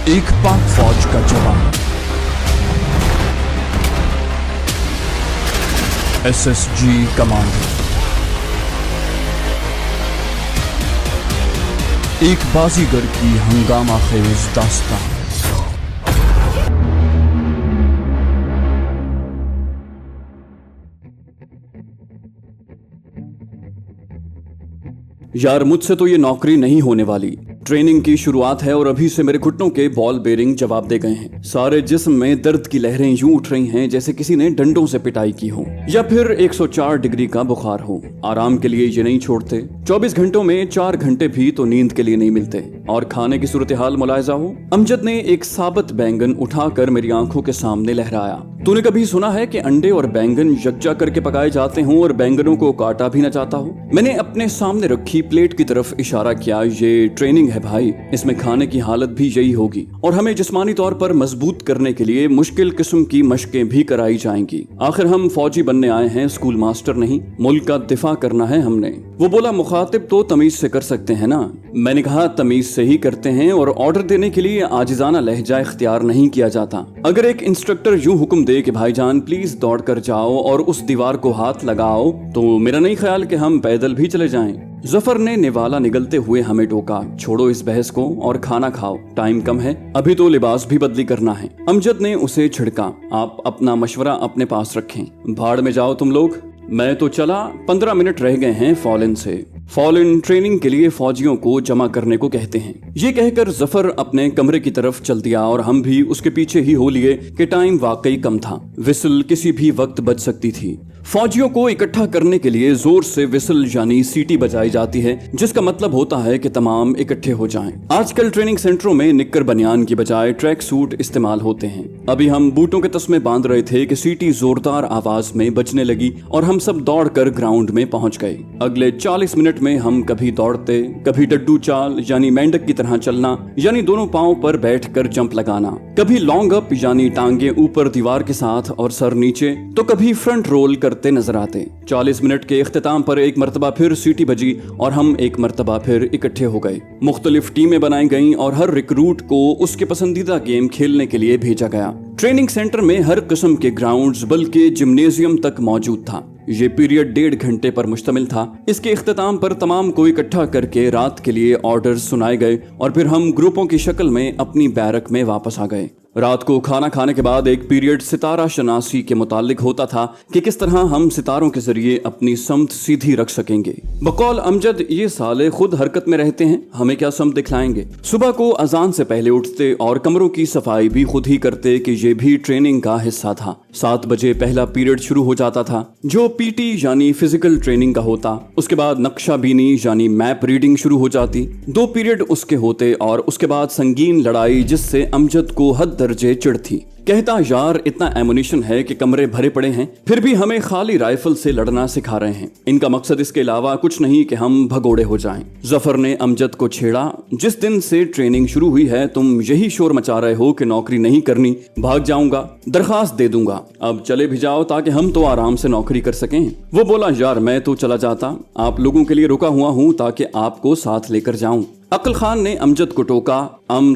एक पाक फौज का जवान SSG कमांडो एक बाजीगर की हंगामा खेज दास्तान। यार मुझसे तो ये नौकरी नहीं होने वाली। ट्रेनिंग की शुरुआत है और अभी से मेरे घुटनों के बॉल बेरिंग जवाब दे गए हैं। सारे जिस्म में दर्द की लहरें यूं उठ रही हैं जैसे किसी ने डंडों से पिटाई की हो या फिर 104 डिग्री का बुखार हो। आराम के लिए ये नहीं छोड़ते। 24 घंटों में 4 घंटे भी तो नींद के लिए नहीं मिलते। और खाने की सूरत हाल मुलायजा हो। अमजद ने एक साबत बैंगन उठाकर मेरी आंखों के सामने लहराया। तूने कभी सुना है कि अंडे और बैंगन यकजा करके पकाए जाते हों और बैंगनों को काटा भी न जाता हो? मैंने अपने सामने रखी प्लेट की तरफ इशारा किया। ये ट्रेनिंग है भाई, इसमें खाने की हालत भी यही होगी और हमें जिस्मानी तौर पर मजबूत करने के लिए मुश्किल किस्म की मशकें भी कराई जाएंगी। आखिर हम फौजी बनने आए हैं, स्कूल मास्टर नहीं। मुल्क का दिफा करना है हमने। वो बोला मुखातिब तो तमीज से कर सकते हैं ना। मैंने कहा तमीज से ही करते हैं और ऑर्डर देने के लिए आजिजाना लहजा इख्तियार नहीं किया जाता। अगर एक इंस्ट्रक्टर यूं हुक्म दे कि भाईजान प्लीज दौड़ कर जाओ और उस दीवार को हाथ लगाओ, तो मेरा नहीं ख्याल कि हम पैदल भी चले जाएं। जफर ने निवाला निगलते हुए हमें टोका, छोड़ो इस बहस को और खाना खाओ, टाइम कम है, अभी तो लिबास भी बदली करना है। अमजद ने उसे छिड़का, आप अपना मशवरा अपने पास रखें, भाड़ में जाओ तुम लोग। मैं तो चला, 15 मिनट रह गए हैं फॉल इन से। फॉल इन ट्रेनिंग के लिए फौजियों को जमा करने को कहते हैं। ये कहकर जफर अपने कमरे की तरफ चल दिया और हम भी उसके पीछे ही हो लिए कि टाइम वाकई कम था। विसल किसी भी वक्त बज सकती थी। फौजियों को इकट्ठा करने के लिए जोर से विसल यानी सीटी बजाई जाती है, जिसका मतलब होता है कि तमाम इकट्ठे हो जाएं। आजकल ट्रेनिंग सेंटरों में निक्कर बनियान की बजाय ट्रैक सूट इस्तेमाल होते हैं। अभी हम बूटों के तस्मे बांध रहे थे कि सीटी जोरदार आवाज में बजने लगी और हम सब दौड़कर ग्राउंड में पहुंच गए। अगले 40 मिनट में हम कभी दौड़ते, कभी डड्डू चाल यानी मेंढक की तरह चलना यानी दोनों पांव पर बैठकर जंप लगाना, कभी लॉन्ग अप यानी टांगे ऊपर दीवार के साथ और सर नीचे, तो कभी फ्रंट रोल करते नजर आते। 40 मिनट के इख्तिताम पर एक मर्तबा फिर सीटी बजी और हम एक मर्तबा फिर इकट्ठे हो गए। मुख्तलिफ टीमें बनाई गईं और हर रिक्रूट को उसके पसंदीदा गेम खेलने के लिए भेजा गया। ट्रेनिंग सेंटर में हर किस्म के ग्राउंड्स बल्कि जिम्नेजियम तक मौजूद था। ये पीरियड 1.5 घंटे पर मुश्तमिल था। इसके इख्तिताम पर तमाम को इकट्ठा करके रात के लिए ऑर्डर्स सुनाए गए और फिर हम ग्रुपों की शक्ल में अपनी बैरक में वापस आ गए। रात को खाना खाने के बाद एक पीरियड सितारा शनासी के मुतालिक होता था कि किस तरह हम सितारों के जरिए अपनी समत सीधी रख सकेंगे। बकौल अमजद, ये साले खुद हरकत में रहते हैं, हमें क्या समत दिखलाएंगे। सुबह को अजान से पहले उठते और कमरों की सफाई भी खुद ही करते कि ये भी ट्रेनिंग का हिस्सा था। 7 बजे पहला पीरियड शुरू हो जाता था जो पीटी यानी फिजिकल ट्रेनिंग का होता। उसके बाद नक्शा बीनी यानी मैप रीडिंग शुरू हो जाती। 2 पीरियड उसके होते और उसके बाद संगीन लड़ाई जिससे अमजद को हद दर्जे चिढ़ थी। कहता यार इतना एमुनिशन है कि कमरे भरे पड़े हैं, फिर भी हमें खाली राइफल से लड़ना सिखा रहे हैं। इनका मकसद इसके अलावा कुछ नहीं कि हम भगोड़े हो जाएं। जफर ने अमजद को छेड़ा, जिस दिन से ट्रेनिंग शुरू हुई है तुम यही शोर मचा रहे हो कि नौकरी नहीं करनी, भाग जाऊंगा, दरखास्त दे दूंगा, अब चले भी जाओ ताकि हम तो आराम से नौकरी कर सकें। वो बोला यार मैं तो चला जाता, आप लोगों के लिए रुका हुआ हूँ ताकि आपको साथ लेकर जाऊं। अक्ल खान ने अमजद को टोका,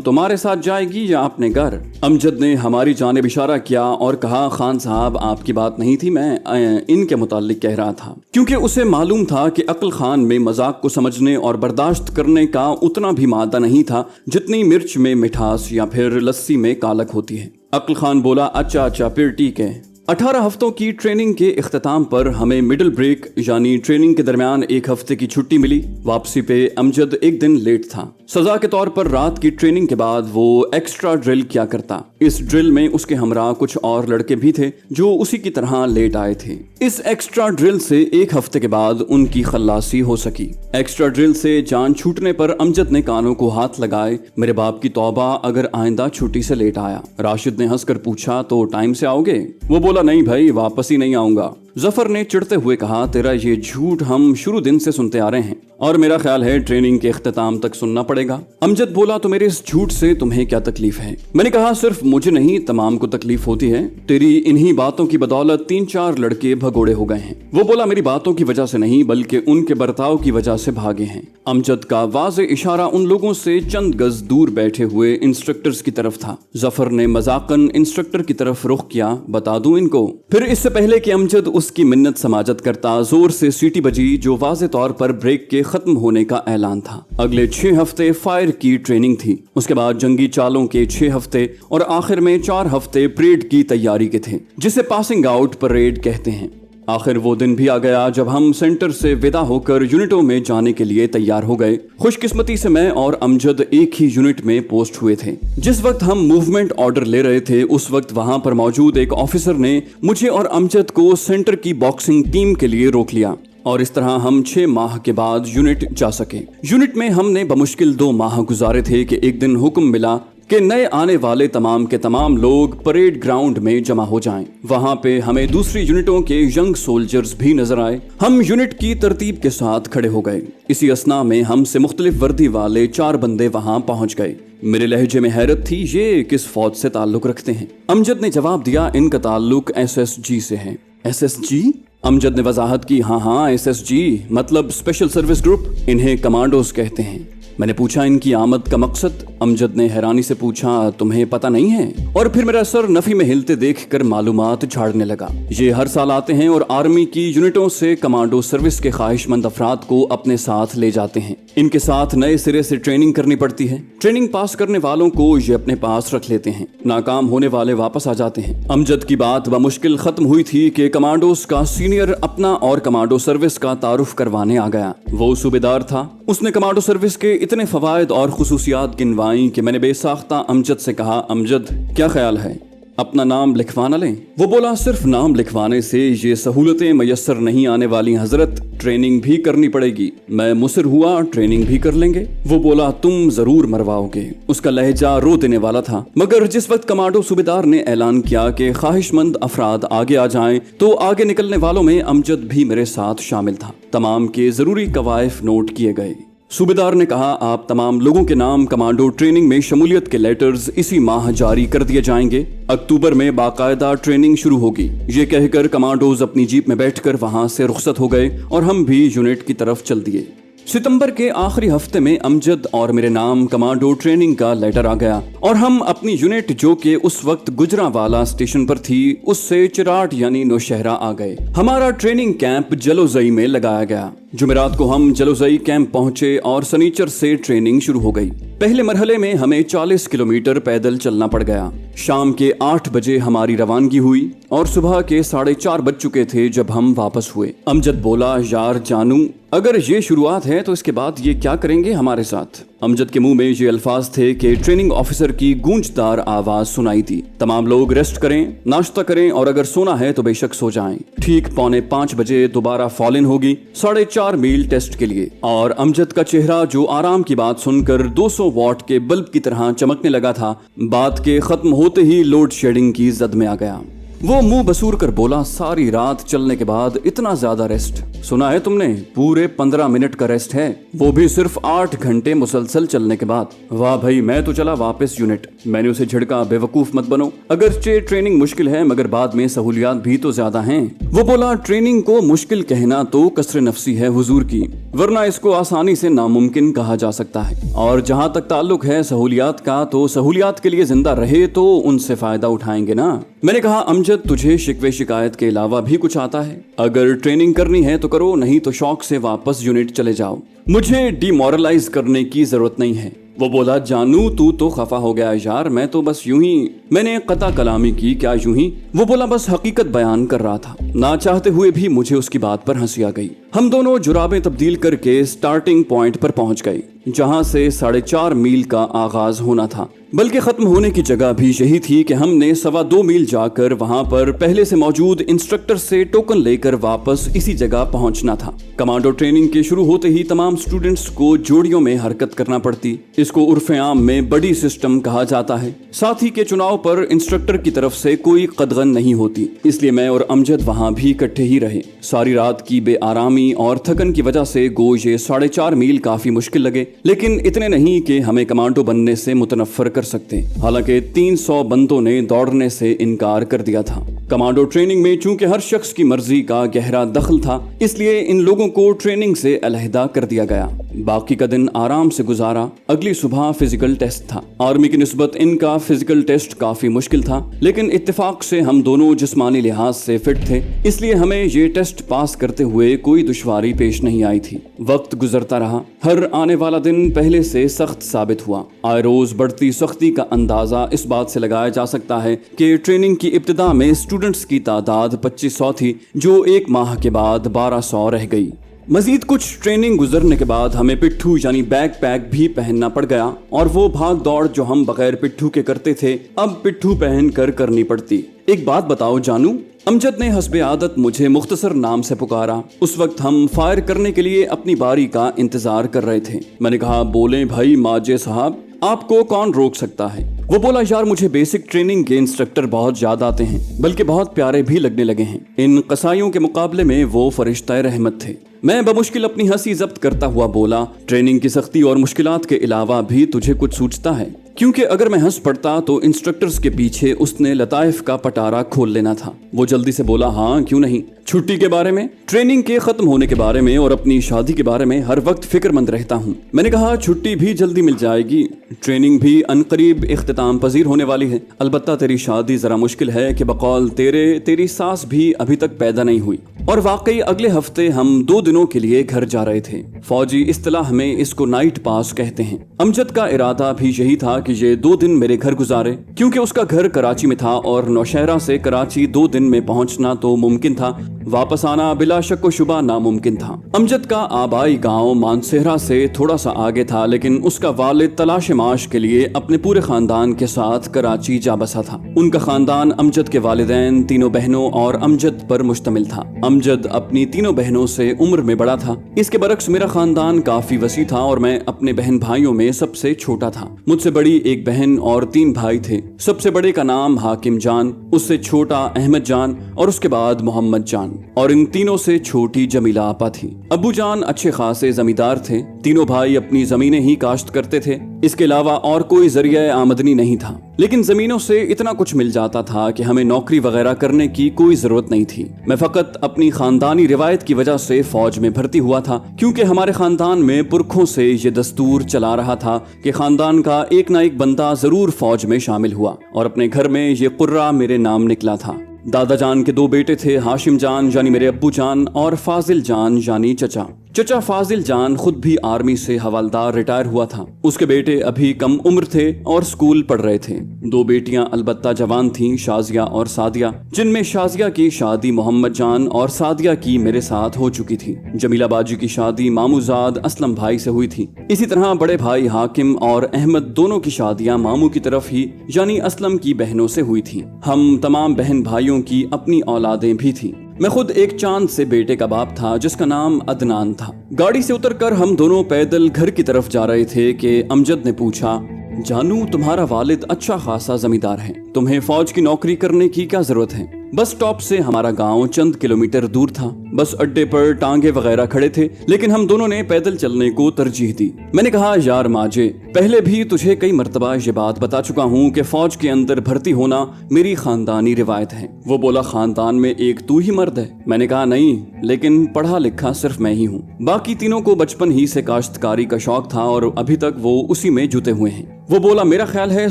तुम्हारे साथ जाएगी या अपने घर? अमजद ने हमारी जानिब इशारा किया और कहा खान साहब आपकी बात नहीं थी, मैं इनके मुताल्लिक कह रहा था। क्योंकि उसे मालूम था कि अक्ल खान में मजाक को समझने और बर्दाश्त करने का उतना भी मादा नहीं था जितनी मिर्च में मिठास या फिर लस्सी में कालक होती है। अक्ल खान बोला अच्छा फिर ठीक है। 18 हफ्तों की ट्रेनिंग के इख्तिताम पर हमें मिडिल ब्रेक यानी ट्रेनिंग के दरमियान 1 हफ्ते की छुट्टी मिली। वापसी पे अमजद एक दिन लेट था। सजा के तौर पर रात की ट्रेनिंग के बाद वो एक्स्ट्रा ड्रिल किया करता। इस ड्रिल में उसके हमरा कुछ और लड़के भी थे जो उसी की तरह लेट आए थे। इस एक्स्ट्रा ड्रिल से 1 हफ्ते के बाद उनकी खल्लासी हो सकी। एक्स्ट्रा ड्रिल से जान छूटने पर अमजद ने कानों को हाथ लगाए, मेरे बाप की तौबा अगर आइंदा छुट्टी से लेट आया। राशिद ने हंसकर पूछा तो टाइम से आओगे? वो बोला नहीं भाई, वापस ही नहीं आऊंगा। जफर ने चिढ़ते हुए कहा तेरा ये झूठ हम शुरू दिन से सुनते आ रहे हैं। और मेरा ख्याल है ट्रेनिंग के इख्तिताम तक सुनना पड़ेगा। अमजद बोला, तो मेरे इस झूठ से तुम्हें क्या तकलीफ है? मैंने कहा, सिर्फ मुझे नहीं, तमाम को तकलीफ होती है। तेरी इन्हीं बातों की बदौलत 3-4 लड़के भगोड़े हो गए हैं। वो बोला, मेरी बातों की वजह से नहीं बल्कि उनके बर्ताव की वजह से भागे हैं। अमजद का वाज़े इशारा उन लोगों से चंद गज दूर बैठे हुए इंस्ट्रक्टर्स की तरफ था। जफर ने मजाकन इंस्ट्रक्टर की तरफ रुख किया, बता दूं इनको। फिर इससे पहले कि अमजद उसकी मिन्नत समाजत करता, जोर से सीटी बजी जो वाज़े तौर पर ब्रेक के खत्म होने का ऐलान था। अगले 6 हफ्ते फायर की ट्रेनिंग थी, उसके बाद जंगी चालों के 6 हफ्ते और आखिर में 4 हफ्ते परेड की तैयारी के थे, जिसे पासिंग आउट परेड कहते हैं। आखिर वो दिन भी आ गया जब हम सेंटर से विदा होकर यूनिटों में जाने के लिए तैयार हो गए। खुशकिस्मती से मैं और अमजद एक ही यूनिट में पोस्ट हुए थे। जिस वक्त हम मूवमेंट ऑर्डर ले रहे थे उस वक्त वहां पर मौजूद एक ऑफिसर ने मुझे और अमजद को सेंटर की बॉक्सिंग टीम के लिए रोक लिया और इस तरह हम 6 माह के बाद यूनिट जा सके। यूनिट में हमने बमुश्किल 2 माह गुजारे थे कि एक दिन हुक्म मिला कि नए आने वाले तमाम के तमाम लोग परेड ग्राउंड में जमा हो जाएं। वहां पे हमें दूसरी यूनिटों के यंग सोल्जर्स भी नजर आए। हम यूनिट की तरतीब के साथ खड़े हो गए। इसी असना में हमसे मुख्तलिफ वर्दी वाले 4 बंदे वहां पहुंच गए। मेरे लहजे में हैरत थी, ये किस फौज से ताल्लुक रखते हैं? अमजद ने जवाब दिया, इनका ताल्लुक SSG से है। SSG? अमजद ने वजाहत की, हाँ SSG मतलब स्पेशल सर्विस ग्रुप, इन्हें कमांडोज कहते हैं। मैंने पूछा, इनकी आमद का मकसद? अमजद ने हैरानी से पूछा, तुम्हें पता नहीं है? और फिर मेरा सर नफी में हिलते देखकर मालूमात झाड़ने लगा। ये हर साल आते हैं और आर्मी की यूनिटों से कमांडो सर्विस के ख्वाहिशमंद अफराद को अपने साथ ले जाते हैं। इनके साथ नए सिरे से ट्रेनिंग करनी पड़ती है। ट्रेनिंग पास करने वालों को ये अपने पास रख लेते हैं, नाकाम होने वाले वापस आ जाते हैं। अमजद की बात बमुश्किल खत्म हुई थी कि कमांडोज का सीनियर अपना और कमांडो सर्विस का तारुफ करवाने आ गया। वो सूबेदार था। उसने कमांडो सर्विस के इतने फवायद और खुसूसियात गिनवाई कि मैंने बेसाख्ता अमजद से कहा, अमजद क्या ख्याल है, अपना नाम लिखवाना लें? वो बोला, सिर्फ नाम लिखवाने से ये सहूलतें मयसर नहीं आने वाली हजरत, ट्रेनिंग भी करनी पड़ेगी। मैं मुसर हुआ, ट्रेनिंग भी कर लेंगे। वो बोला, तुम जरूर मरवाओगे। उसका लहजा रो देने वाला था। मगर जिस वक्त कमांडो सूबेदार ने ऐलान किया कि ख्वाहिशमंद अफराद आगे आ जाएं, तो आगे निकलने वालों में अमजद भी मेरे साथ शामिल था। तमाम के जरूरी कवायफ नोट किए गए। सूबेदार ने कहा, आप तमाम लोगों के नाम कमांडो ट्रेनिंग में शमूलियत के लेटर्स इसी माह जारी कर दिए जाएंगे। अक्टूबर में बाकायदा ट्रेनिंग शुरू होगी। ये कहकर कमांडोज अपनी जीप में बैठकर वहां से रुखसत हो गए और हम भी यूनिट की तरफ चल दिए। सितंबर के आखिरी हफ्ते में अमजद और मेरे नाम कमांडो ट्रेनिंग का लेटर आ गया और हम अपनी यूनिट जो कि उस वक्त गुजरांवाला स्टेशन पर थी उससे चिराट यानी नौशहरा आ गए। हमारा ट्रेनिंग कैंप जलोजई में लगाया गया। जुमेरात को हम जलोजई कैंप पहुंचे और सनीचर से ट्रेनिंग शुरू हो गई। पहले मरहले में हमें 40 किलोमीटर पैदल चलना पड़ गया। शाम के 8 बजे हमारी रवानगी हुई और सुबह के 4:30 बज चुके थे जब हम वापस हुए। अमजद बोला, यार जानू, अगर ये शुरुआत है तो इसके बाद ये क्या करेंगे हमारे साथ? अमजद के मुंह में ये अल्फाज थे कि ट्रेनिंग ऑफिसर की गूंजदार आवाज सुनाई थी, तमाम लोग रेस्ट करें, नाश्ता करें और अगर सोना है तो बेशक सो जाएं। ठीक 4:45 बजे दोबारा फॉल इन होगी 4.5 मील टेस्ट के लिए। और अमजद का चेहरा जो आराम की बात सुनकर 200 वॉट के बल्ब की तरह चमकने लगा था, बात के खत्म होते ही लोड शेडिंग की जद में आ गया। वो मुंह बसूर कर बोला, सारी रात चलने के बाद इतना ज्यादा रेस्ट? सुना है तुमने, पूरे 15 मिनट का रेस्ट है, वो भी सिर्फ 8 घंटे मुसलसल चलने के बाद। वाह भाई, मैं तो चला वापस यूनिट। मैंने उसे झिड़का, बेवकूफ मत बनो, अगरचे ट्रेनिंग मुश्किल है मगर बाद में सहूलियात भी तो ज्यादा हैं। वो बोला, ट्रेनिंग को मुश्किल कहना तो कसर नफसी है हुजूर की, वरना इसको आसानी से नामुमकिन कहा जा सकता है। और जहाँ तक ताल्लुक है सहूलियात का, तो सहूलियात के लिए जिंदा रहे तो उनसे फायदा उठाएंगे ना। मैंने कहा, अमजद तुझे शिकवे शिकायत के अलावा भी कुछ आता है? अगर ट्रेनिंग करनी है तो करो, नहीं तो शौक से वापस यूनिट चले जाओ, मुझे डिमोरलाइज करने की जरूरत नहीं है। वो बोला, जानू तू तो खफा हो गया यार, मैं तो बस यूं ही। मैंने कता कलामी की, क्या यूं ही? वो बोला, बस हकीकत बयान कर रहा था। ना चाहते हुए भी मुझे उसकी बात पर हंसी आ गई। हम दोनों जुराबें तब्दील करके स्टार्टिंग पॉइंट पर पहुंच गए, जहां से 4.5 मील का आगाज होना था, बल्कि खत्म होने की जगह भी यही थी कि हमने 2.25 मील जाकर वहां पर पहले से मौजूद इंस्ट्रक्टर से टोकन लेकर वापस इसी जगह पहुंचना था। कमांडो ट्रेनिंग के शुरू होते ही तमाम स्टूडेंट्स को जोड़ियों में हरकत करना पड़ती। इसको उर्फ़े आम में बड़ी सिस्टम कहा जाता है। साथी के चुनाव पर इंस्ट्रक्टर की तरफ से कोई कदगन नहीं होती, इसलिए मैं और अमजद वहाँ भी इकट्ठे ही रहे। सारी रात की बेआरामी और थकन की वजह से गो ये 4.5 मील काफी मुश्किल लगे, लेकिन इतने नहीं कि हमें कमांडो बनने से मुतनफ़र कर सकते। हालांकि 300 बंदों ने दौड़ने से इनकार कर दिया था। कमांडो ट्रेनिंग में चूंकि हर शख्स की मर्जी का गहरा दखल था, इसलिए इन लोगों को ट्रेनिंग से अलहदा कर दिया गया। बाकी का दिन आराम से गुजारा। अगली सुबह फिजिकल टेस्ट था। आर्मी की निस्बत इनका फिजिकल टेस्ट काफी मुश्किल था, लेकिन इत्तेफाक से हम दोनों जिस्मानी लिहाज से फिट थे, इसलिए हमें ये टेस्ट पास करते हुए कोई दुश्वारी पेश नहीं आई थी। वक्त गुजरता रहा। हर आने वाला दिन पहले से सख्त साबित हुआ। आए रोज बढ़ती सख्ती का अंदाजा इस बात से लगाया जा सकता है कि ट्रेनिंग की इब्तिदा में स्टूडेंट्स की तादाद 2500 थी, जो एक माह के बाद 1200 रह गई। मजीद कुछ ट्रेनिंग गुजरने के बाद हमें पिट्ठू यानी बैक पैक भी पहनना पड़ गया, और वो भाग दौड़ जो हम बगैर पिट्ठू के करते थे, अब पिट्ठू पहन कर करनी पड़ती। एक बात बताओ जानू, अमजद ने हस्बे आदत मुझे मुख्तसर नाम से पुकारा। उस वक्त हम फायर करने के लिए अपनी बारी का इंतजार कर रहे थे। मैंने कहा, बोले भाई माजे साहब, आपको कौन रोक सकता है। वो बोला, यार मुझे बेसिक ट्रेनिंग के इंस्ट्रक्टर बहुत याद आते हैं, बल्कि बहुत प्यारे भी लगने लगे हैं। इन कसाईयों के मुकाबले में वो फरिश्ता रहमत थे। मैं बमुश्किल अपनी हंसी जब्त करता हुआ बोला, ट्रेनिंग की सख्ती और मुश्किलात के अलावा भी तुझे कुछ सूझता है? क्योंकि अगर मैं हंस पड़ता तो इंस्ट्रक्टर्स के पीछे उसने लताइफ का पटारा खोल लेना था। वो जल्दी से बोला, हाँ क्यों नहीं। छुट्टी के बारे में, ट्रेनिंग के खत्म होने के बारे में और अपनी शादी के बारे में हर वक्त फिक्रमंद रहता हूँ। मैंने कहा, छुट्टी भी जल्दी मिल जाएगी, ट्रेनिंग भी अनकरीब इख्तिताम पजीर होने वाली है। अलबत्ता तेरी शादी जरा मुश्किल है कि बकौल तेरी सास भी अभी तक पैदा नहीं हुई। और वाकई अगले हफ्ते हम 2 दिनों के लिए घर जा रहे थे। फौजी इस्तिलाह में इसको नाइट पास कहते हैं। अमजद का इरादा भी यही था कि ये 2 दिन मेरे घर गुजारे, क्योंकि उसका घर कराची में था और नौशहरा से कराची 2 दिन में पहुंचना तो मुमकिन था, वापस आना बिला शक व शुबा नामुमकिन था। अमजद का आबाई गांव मानसेहरा से थोड़ा सा आगे था, लेकिन उसका वालिद तलाश माश के लिए अपने पूरे खानदान के साथ कराची जा बसा था। उनका खानदान अमजद के वालिदैन, तीनों बहनों और अमजद पर मुश्तमिल था। अमजद अपनी तीनों बहनों से उम्र में बड़ा था। इसके बरक्स मेरा खानदान काफी वसी था और मैं अपने बहन भाइयों में सबसे छोटा था। मुझसे बड़ी एक बहन और 3 भाई थे। सबसे बड़े का नाम हाकिम जान, उससे छोटा अहमद जान और उसके बाद मोहम्मद जान, और इन तीनों से छोटी जमीला आपा थी। अब्बू जान अच्छे खासे जमींदार थे। तीनों भाई अपनी जमीनें ही काश्त करते थे, इसके अलावा और कोई जरिया आमदनी नहीं था। लेकिन जमीनों से इतना कुछ मिल जाता था कि हमें नौकरी वगैरह करने की कोई जरूरत नहीं थी। मैं फकत अपनी खानदानी रिवायत की वजह से फौज में भर्ती हुआ था, क्योंकि हमारे खानदान में पुरखों से ये दस्तूर चला रहा था कि खानदान का एक ना एक बंदा जरूर फौज में शामिल हुआ, और अपने घर में ये कुर्रा मेरे नाम निकला था। दादा जान के 2 बेटे थे, हाशिम जान यानी मेरे अब्बू जान और फाजिल जान यानी चचा। चचा फाजिल जान खुद भी आर्मी से हवालदार रिटायर हुआ था। उसके बेटे अभी कम उम्र थे और स्कूल पढ़ रहे थे। 2 बेटियां अलबत्ता जवान थीं, शाजिया और सादिया, जिनमें शाजिया की शादी मोहम्मद जान और सादिया की मेरे साथ हो चुकी थी। जमीला बाजी की शादी मामूजाद असलम भाई से हुई थी। इसी तरह बड़े भाई हाकिम और अहमद दोनों की शादियां मामू की तरफ ही यानी असलम की बहनों से हुई थी। हम तमाम बहन भाइयों की अपनी औलादें भी थी। मैं खुद एक चांद से बेटे का बाप था जिसका नाम अदनान था। गाड़ी से उतरकर हम दोनों पैदल घर की तरफ जा रहे थे कि अमजद ने पूछा, जानू तुम्हारा वालिद अच्छा खासा जमींदार है, तुम्हें फौज की नौकरी करने की क्या जरूरत है? बस स्टॉप से हमारा गांव चंद किलोमीटर दूर था। बस अड्डे पर टांगे वगैरह खड़े थे, लेकिन हम दोनों ने पैदल चलने को तरजीह दी। मैंने कहा, यार माजे, पहले भी तुझे कई मर्तबा ये बात बता चुका हूँ कि फौज के अंदर भर्ती होना मेरी खानदानी रिवायत है। वो बोला, खानदान में एक तू ही मर्द है? मैंने कहा, नहीं, लेकिन पढ़ा लिखा सिर्फ मैं ही हूँ। बाकी तीनों को बचपन ही से काश्तकारी का शौक था और अभी तक वो उसी में जुटे हुए हैं। वो बोला, मेरा ख्याल है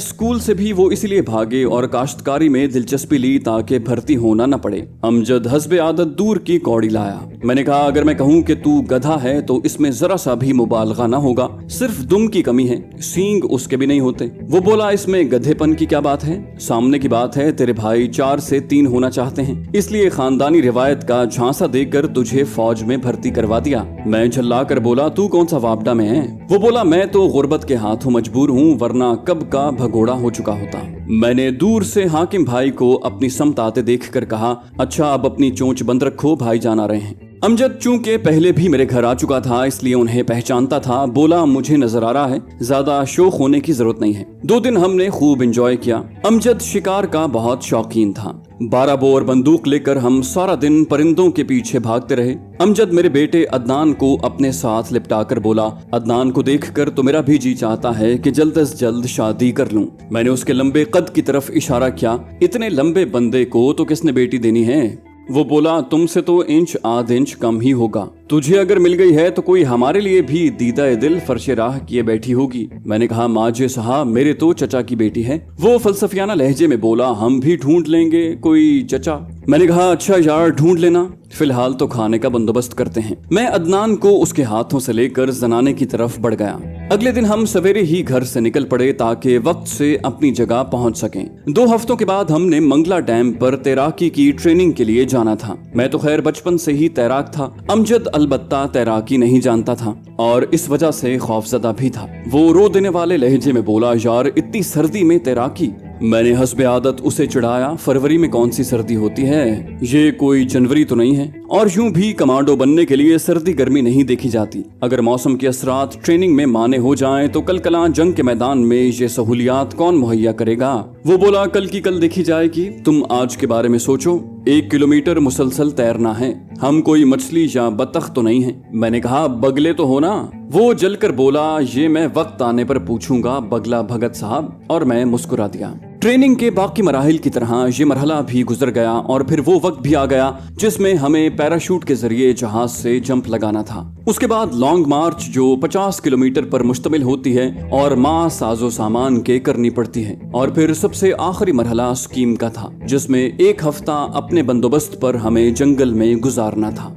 स्कूल से भी वो इसलिए भागे और काश्तकारी में दिलचस्पी ली ताकि भर्ती होना न पड़े। अमजद हस्बे आदत दूर की कौड़ी लाया। मैंने कहा, अगर मैं कहूँ कि तू गधा है तो इसमें जरा सा भी मुबालगा ना होगा, सिर्फ दुम की कमी है, सींग उसके भी नहीं होते। वो बोला, इसमें गधेपन की क्या बात है? सामने की बात है तेरे भाई 4 से 3 होना चाहते हैं, इसलिए खानदानी रिवायत का झांसा देकर तुझे फौज में भर्ती करवा दिया। मैं झल्ला कर बोला, तू कौन सा वापडा में है? वो बोला, मैं तो गुर्बत के हाथों मजबूर हूँ, वरना कब का भगोड़ा हो चुका होता। मैंने दूर से हाकिम भाई को अपनी समत आते देख कर कहा, अच्छा अब अपनी चोंच बंद रखो, भाई जान आ रहे हैं। अमजद चूंकि पहले भी मेरे घर आ चुका था इसलिए उन्हें पहचानता था। बोला मुझे नजर आ रहा है, ज्यादा शौक होने की जरूरत नहीं है। 2 दिन हमने खूब एंजॉय किया। अमजद शिकार का बहुत शौकीन था। 12 बोर बंदूक लेकर हम सारा दिन परिंदों के पीछे भागते रहे। अमजद मेरे बेटे अदनान को अपने साथ लिपटा कर बोला, अदनान को देखकर तो मेरा भी जी चाहता है कि जल्द से जल्द शादी कर लूं। मैंने उसके लंबे कद की तरफ इशारा किया। इतने लंबे बंदे को तो किसने बेटी देनी है? वो बोला तुमसे तो इंच आध इंच कम ही होगा। तुझे अगर मिल गई है तो कोई हमारे लिए भी दीदा दिल फर्शे राह किए बैठी होगी। मैंने कहा माजे साहब मेरे तो चचा की बेटी है। वो फलसफियाना लहजे में बोला हम भी ढूंढ लेंगे कोई चचा। मैंने कहा अच्छा यार ढूंढ लेना, फिलहाल तो खाने का बंदोबस्त करते हैं। मैं अदनान को उसके हाथों से लेकर जनाने की तरफ बढ़ गया। अगले दिन हम सवेरे ही घर से निकल पड़े ताकि वक्त से अपनी जगह पहुंच सकें। 2 हफ्तों के बाद हमने मंगला डैम पर तैराकी की ट्रेनिंग के लिए जाना था। मैं तो खैर बचपन से ही तैराक था। अमजद अलबत्ता तैराकी नहीं जानता था और इस वजह से खौफजदा भी था। वो रो देने वाले लहजे में बोला यार इतनी सर्दी में तैराकी। मैंने हस्बे आदत उसे चिढ़ाया, फरवरी में कौन सी सर्दी होती है, ये कोई जनवरी तो नहीं है। और यूं भी कमांडो बनने के लिए सर्दी गर्मी नहीं देखी जाती। अगर मौसम के असरात ट्रेनिंग में माने हो जाएं तो कल कला जंग के मैदान में ये सहूलियात कौन मुहैया करेगा। वो बोला कल की कल देखी जाएगी, तुम आज के बारे में सोचो। 1 किलोमीटर मुसलसल तैरना है, हम कोई मछली या बतख तो नहीं है। मैंने कहा बगले तो हो ना। वो जलकर बोला ये मैं वक्त आने पर पूछूंगा बगला भगत साहब, और मैं मुस्कुरा दिया। ट्रेनिंग के बाकी मराहिल की तरह ये मरहला भी गुजर गया और फिर वो वक्त भी आ गया जिसमें हमें पैराशूट के जरिए जहाज से जंप लगाना था। उसके बाद लॉन्ग मार्च जो 50 किलोमीटर पर मुश्तमिल होती है और माँ साजो सामान के करनी पड़ती है। और फिर सबसे आखिरी मरहला स्कीम का था जिसमें 1 हफ्ता अपने बंदोबस्त पर हमें जंगल में गुजारना था।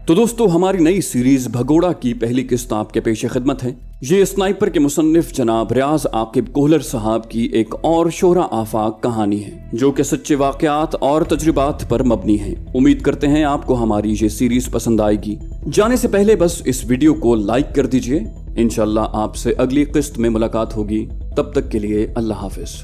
तो दोस्तों हमारी नई सीरीज भगोड़ा की पहली किस्त आपके पेश खिदमत है। ये स्नाइपर के मुसन्निफ जनाब रियाज आकिब कोहलर साहब की एक और शोहरा आफाक कहानी है जो कि सच्चे वाकयात और तजुर्बात पर मबनी है। उम्मीद करते हैं आपको हमारी ये सीरीज पसंद आएगी। जाने से पहले बस इस वीडियो को लाइक कर दीजिए। इंशाल्लाह आपसे अगली किस्त में मुलाकात होगी। तब तक के लिए अल्लाह हाफिज।